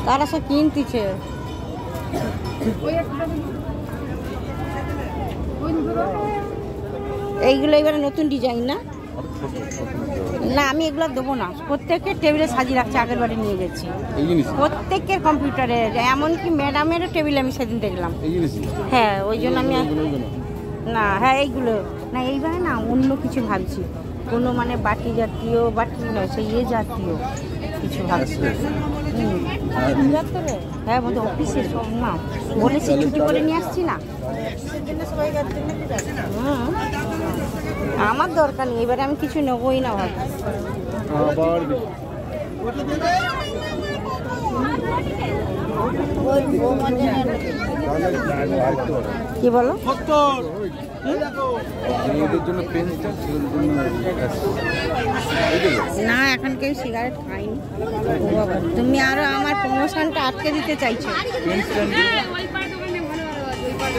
তারা সব কিনতেছে। এইগুলো এবারে নতুন ডিজাইন না? না আমি এগুলো দেবো না, প্রত্যেকের টেবিলে সাজিয়ে রাখছে, আগের বাড়ি নিয়ে গেছি প্রত্যেকের কম্পিউটারে, এমনকি ম্যাডামেরও টেবিলে আমি সেদিন দেখলাম। হ্যাঁ ওই জন্য আমি না, হ্যাঁ এইগুলো না, এইবারে না অন্য কিছু ভাবছি, কোনো মানে বাটি জাতীয়, বাটি নয় সেই ইয়ে জাতীয় কিছু ভাবছি। হ্যাঁ বলতে অফিসে সব না বলেছি ছুটি করে নিয়ে আসছি না। আমার দরকার নেই, এবারে আমি কিছু নেবই না ভাবছি। কি বলো? না এখন কেউ সিগারেট খায়নি। তুমি আরো আমার প্রমোশনটা আটকে দিতে চাইছো।